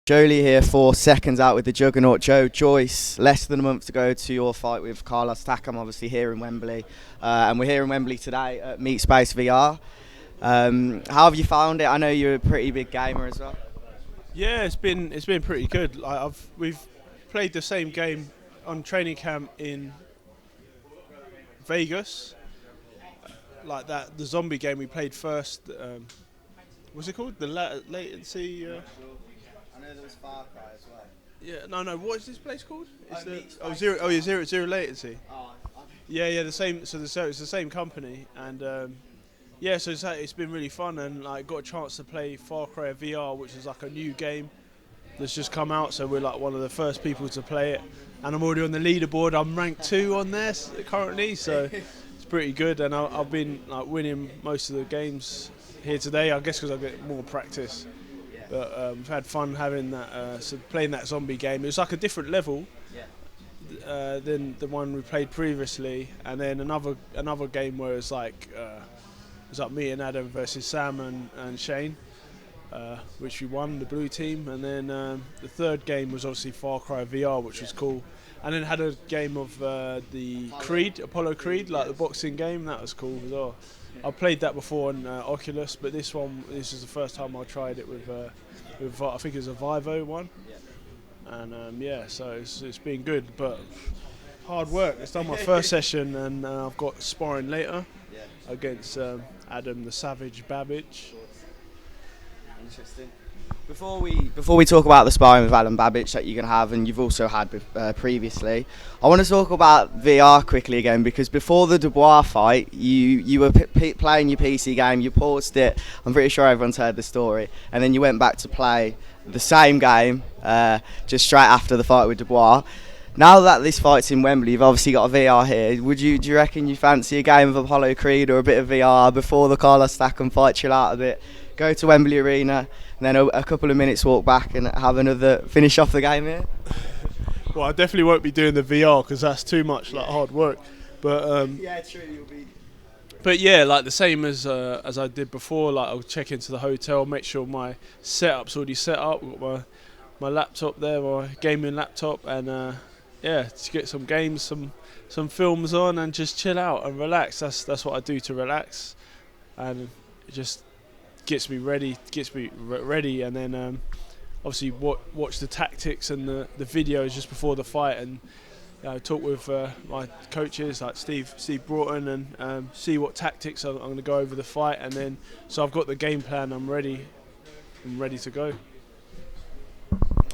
Joe Leigh here for Seconds Out with the Juggernaut Joe. Joyce, less than a month to go to your fight with Carlos Takam, obviously here in Wembley. And we're here in Wembley today at Meet Space VR. How have you found it? I know you're a pretty big gamer as well. Yeah, it's been pretty good. We've played the same game on training camp in Vegas, like that the zombie game we played first. What's it called? The latency. I know there was Far Cry as well. Yeah, no. What is this place called? It's Meet Space. zero. Oh, yeah, zero latency. Oh, Yeah. The same. So it's the same company, and yeah. So it's been really fun, and like got a chance to play Far Cry VR, which is like a new game that's just come out. So we're like one of the first people to play it, and I'm already on the leaderboard. I'm ranked 2 on there currently, so it's pretty good. And I've been like winning most of the games here today. I guess because I get more practice. But we've had fun having that, playing that zombie game. It was like a different level than the one we played previously, and then another game where it was like me and Adam versus Sam and Shane, which we won, the blue team. And then the third game was obviously Far Cry VR, which was cool. And then had a game of the Apollo Creed, like the boxing game. That was cool as well. I played that before on Oculus, but this is the first time I tried it with I think it was a Vivo one, and yeah, so it's been good, but hard work. It's done my first session, and I've got sparring later against Adam the Savage Babbage. interesting. Before we talk about the sparring with Adam Babbage that you're going to have, and you've also had previously, I want to talk about VR quickly again, because before the Dubois fight, you were playing your PC game, you paused it, I'm pretty sure everyone's heard the story, and then you went back to play the same game just straight after the fight with Dubois. Now that this fight's in Wembley, you've obviously got a VR here. Do you reckon you fancy a game of Apollo Creed or a bit of VR before the Carlos Takam fight, chill out a bit, go to Wembley Arena, and then a couple of minutes walk back and have another finish off the game here? Well, I definitely won't be doing the VR because that's too much like hard work. But Yeah, true. You'll be. But yeah, like the same as I did before. Like I'll check into the hotel, make sure my setup's already set up. I've got my laptop there, my gaming laptop, and yeah, to get some games, some films on, and just chill out and relax. That's what I do to relax, and it just gets me ready, and then obviously watch the tactics and the videos just before the fight, and talk with my coaches like Steve Broughton, and see what tactics I'm going to go over the fight, and then so I've got the game plan. I'm ready to go.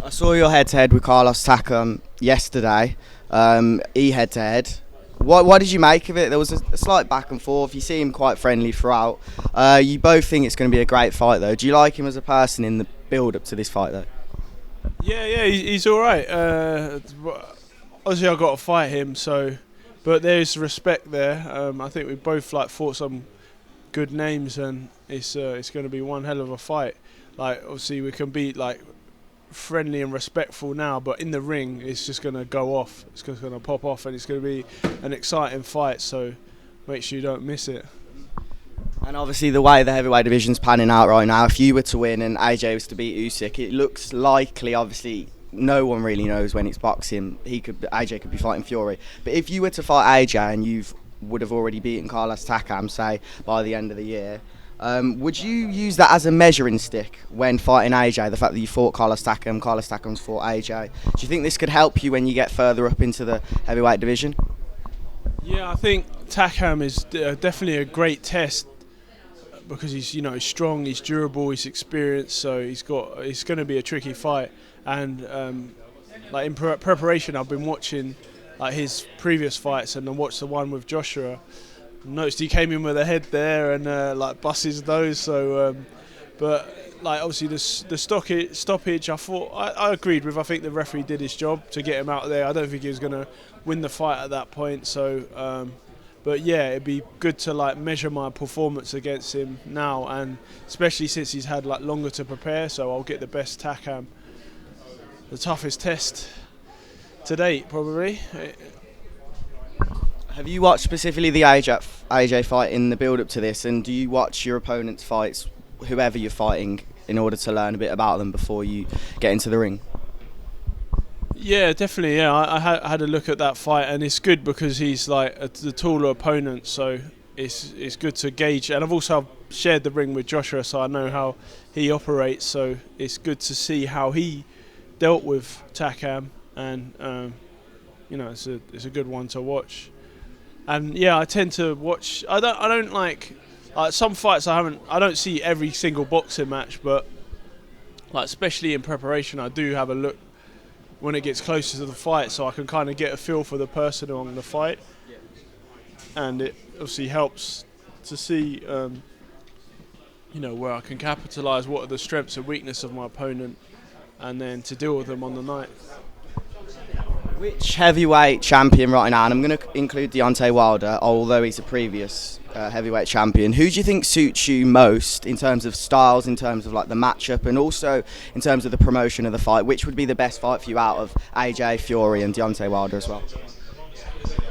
I saw your head-to-head with Carlos Takam yesterday, head-to-head. What did you make of it? There was a slight back and forth. You seem quite friendly throughout. You both think it's going to be a great fight, though. Do you like him as a person in the build-up to this fight, though? Yeah, he's all right. Obviously, I've got to fight him, but there's respect there. I think we both fought some good names, and it's going to be one hell of a fight. Like obviously, we can be friendly and respectful now, but in the ring it's just going to go off, it's just going to pop off, and it's going to be an exciting fight, so make sure you don't miss it. And obviously the way the heavyweight division's panning out right now, if you were to win and AJ was to beat Usyk, it looks likely, obviously no one really knows when it's boxing, AJ could be fighting Fury, but if you were to fight AJ and you would have already beaten Carlos Takam, say by the end of the year, would you use that as a measuring stick when fighting AJ, the fact that you fought Carlos Takam's fought AJ? Do you think this could help you when you get further up into the heavyweight division? Yeah, I think Takam is definitely a great test because he's strong, he's durable, he's experienced, so it's going to be a tricky fight. And in preparation, I've been watching his previous fights, and I watched the one with Joshua. Noticed he came in with a head there and bust his nose. So, but obviously the stoppage, I agreed with. I think the referee did his job to get him out there. I don't think he was going to win the fight at that point. So, but yeah, it'd be good to measure my performance against him now, and especially since he's had longer to prepare. So I'll get the best Takam. The toughest test to date, probably. Have you watched specifically the AJ fight in the build-up to this, and do you watch your opponent's fights, whoever you're fighting, in order to learn a bit about them before you get into the ring? Yeah, definitely. Yeah, I had a look at that fight, and it's good because he's like the taller opponent, so it's good to gauge. And I've also shared the ring with Joshua, so I know how he operates. So it's good to see how he dealt with Takam, and it's a good one to watch. And yeah, I tend to watch. I don't like some fights. I don't see every single boxing match, but like especially in preparation, I do have a look when it gets closer to the fight, so I can kind of get a feel for the person on the fight, and it obviously helps to see, where I can capitalise what are the strengths and weaknesses of my opponent, and then to deal with them on the night. Which heavyweight champion right now, and I'm going to include Deontay Wilder, although he's a previous heavyweight champion, who do you think suits you most in terms of styles, in terms of like the matchup, and also in terms of the promotion of the fight? Which would be the best fight for you out of AJ, Fury and Deontay Wilder as well?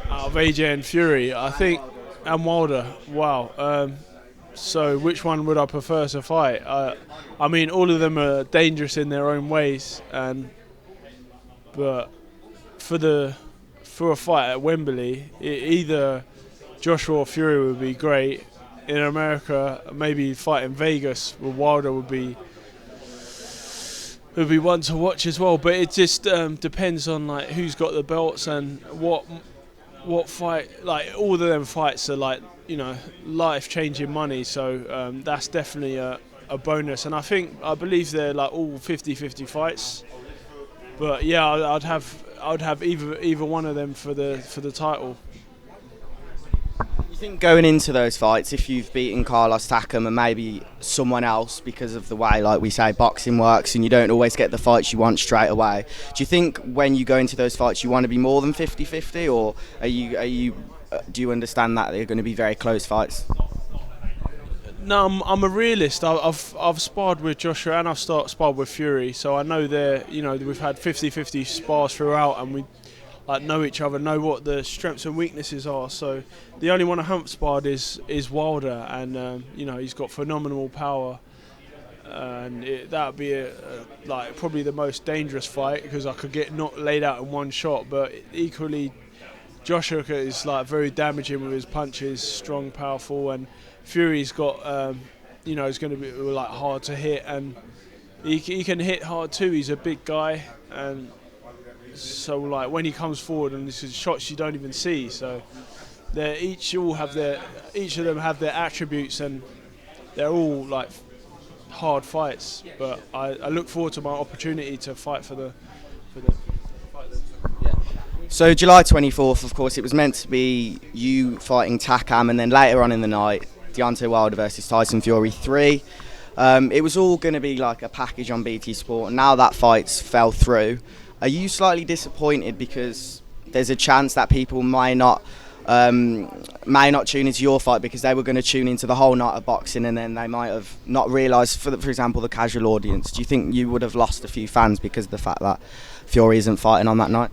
Out of AJ and Fury, I think, and Wilder, wow. So which one would I prefer to fight? I mean, all of them are dangerous in their own ways, but for a fight at Wembley, either Joshua or Fury would be great. In America, maybe fight in Vegas with Wilder would be one to watch as well. But it just depends on like who's got the belts and what fight. Like all of them fights are like life-changing money. So that's definitely a bonus. And I believe they're like all 50-50 fights. But yeah, I'd have either one of them for the title. You think going into those fights, if you've beaten Carlos Takam and maybe someone else, because of the way, like we say, boxing works, and you don't always get the fights you want straight away, do you think when you go into those fights you want to be more than 50-50, or do you understand that they're going to be very close fights? No, I'm a realist. I've sparred with Joshua and I've sparred with Fury, so I know we've had 50-50 spars throughout, and we like know each other, know what the strengths and weaknesses are. So the only one I haven't sparred is Wilder, and he's got phenomenal power, and that'd be probably the most dangerous fight because I could get not laid out in one shot. But equally, Joshua is like very damaging with his punches, strong, powerful, and Fury's got he's going to be like hard to hit, and he can hit hard too. He's a big guy, and so like when he comes forward, and this is shots you don't even see. So they each of them have their attributes, and they're all like hard fights. But I look forward to my opportunity to fight for the fight. Yeah. So July 24th, of course, it was meant to be you fighting Takam, and then later on in the night, Deontay Wilder versus Tyson Fury 3. It was all going to be like a package on BT Sport, and now that fight's fell through. Are you slightly disappointed because there's a chance that people may not tune into your fight because they were going to tune into the whole night of boxing, and then they might have not realised, for example, the casual audience? Do you think you would have lost a few fans because of the fact that Fury isn't fighting on that night?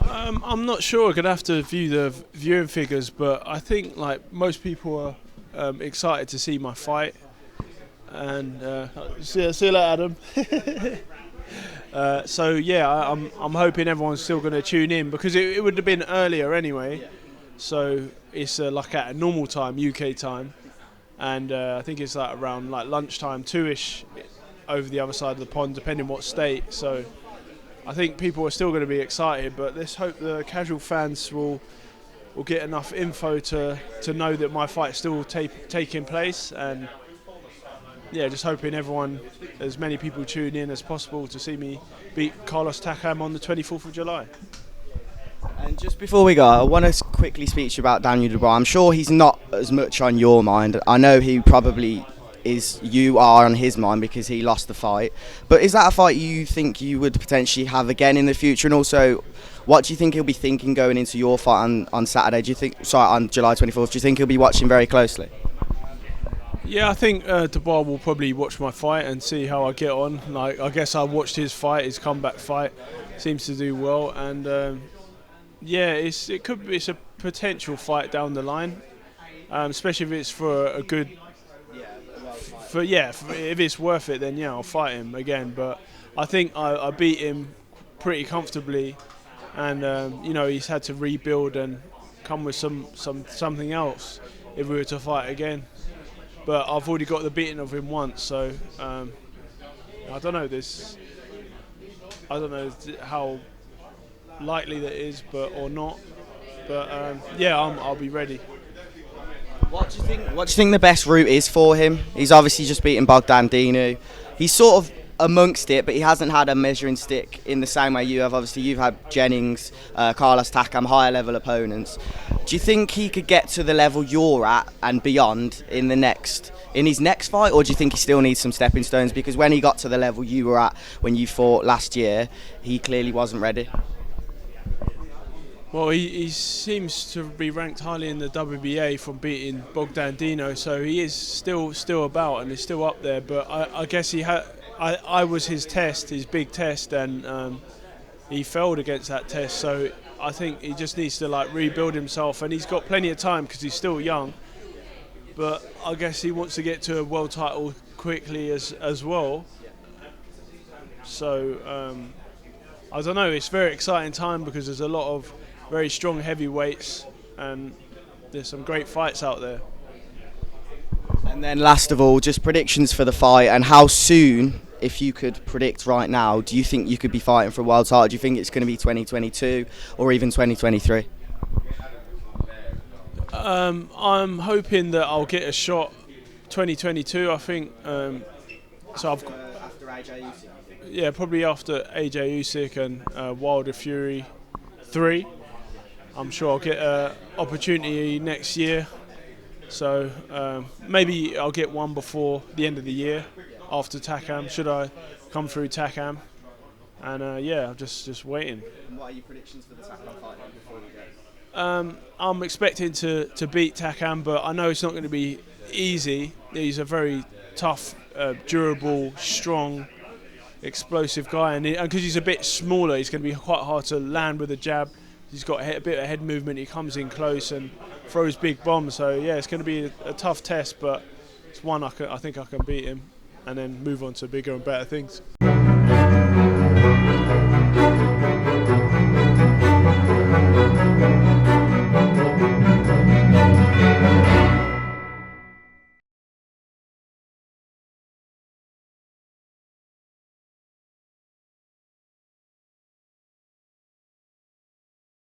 I'm not sure. I'm going to have to view the viewing figures, but I think like most people are excited to see my fight. And see you later, Adam. So yeah, I'm hoping everyone's still going to tune in because it would have been earlier anyway. So it's like at a normal time, UK time, and I think it's like around like lunchtime, 2ish, over the other side of the pond, depending what state. So I think people are still going to be excited, but let's hope the casual fans will get enough info to know that my fight's still taking place, and yeah, just hoping as many people tune in as possible to see me beat Carlos Takam on the 24th of July. And just before we go, I want to quickly speak to you about Daniel Dubois. I'm sure he's not as much on your mind. I know he probably you are on his mind because he lost the fight. But is that a fight you think you would potentially have again in the future? And also, what do you think he'll be thinking going into your fight on Saturday? On July 24th? Do you think he'll be watching very closely? Yeah, I think Dubois will probably watch my fight and see how I get on. Like, I guess I watched his fight, his comeback fight, seems to do well, and it's a potential fight down the line, especially if it's for a good if it's worth it, then yeah, I'll fight him again. But I think I beat him pretty comfortably, and he's had to rebuild and come with something else if we were to fight again. But I've already got the beating of him once, so I don't know this. I don't know how likely that is, or not. But I'll be ready. What do you think? What do you think the best route is for him? He's obviously just beaten Bogdan Dinu. He's sort of amongst it, but he hasn't had a measuring stick in the same way you have. Obviously, you've had Jennings, Carlos Takam, higher level opponents. Do you think he could get to the level you're at and beyond in his next fight, or do you think he still needs some stepping stones? Because when he got to the level you were at when you fought last year, he clearly wasn't ready. Well, he seems to be ranked highly in the WBA from beating Bogdan Dino, so he is still about and is still up there. But I guess I was his test, his big test, and he failed against that test. So I think he just needs to rebuild himself, and he's got plenty of time because he's still young. But I guess he wants to get to a world title quickly as well. So I don't know. It's a very exciting time because there's a lot of very strong heavyweights, and there's some great fights out there. And then last of all, just predictions for the fight, and how soon, if you could predict right now, do you think you could be fighting for a world title? Do you think it's going to be 2022 or even 2023? I'm hoping that I'll get a shot 2022, I think. So after AJ Usyk? Yeah, probably after AJ Usyk and Wilder Fury 3. I'm sure I'll get an opportunity next year. So maybe I'll get one before the end of the year, after Takam, should I come through Takam. And I'm just waiting. And what are your predictions for the Takam fight before we go? I'm expecting to beat Takam, but I know it's not going to be easy. He's a very tough, durable, strong, explosive guy, and because he's a bit smaller, he's going to be quite hard to land with a jab. He's got a bit of head movement. He comes in close and throws big bombs. So yeah, it's going to be a tough test, but it's one I think I can beat him, and then move on to bigger and better things.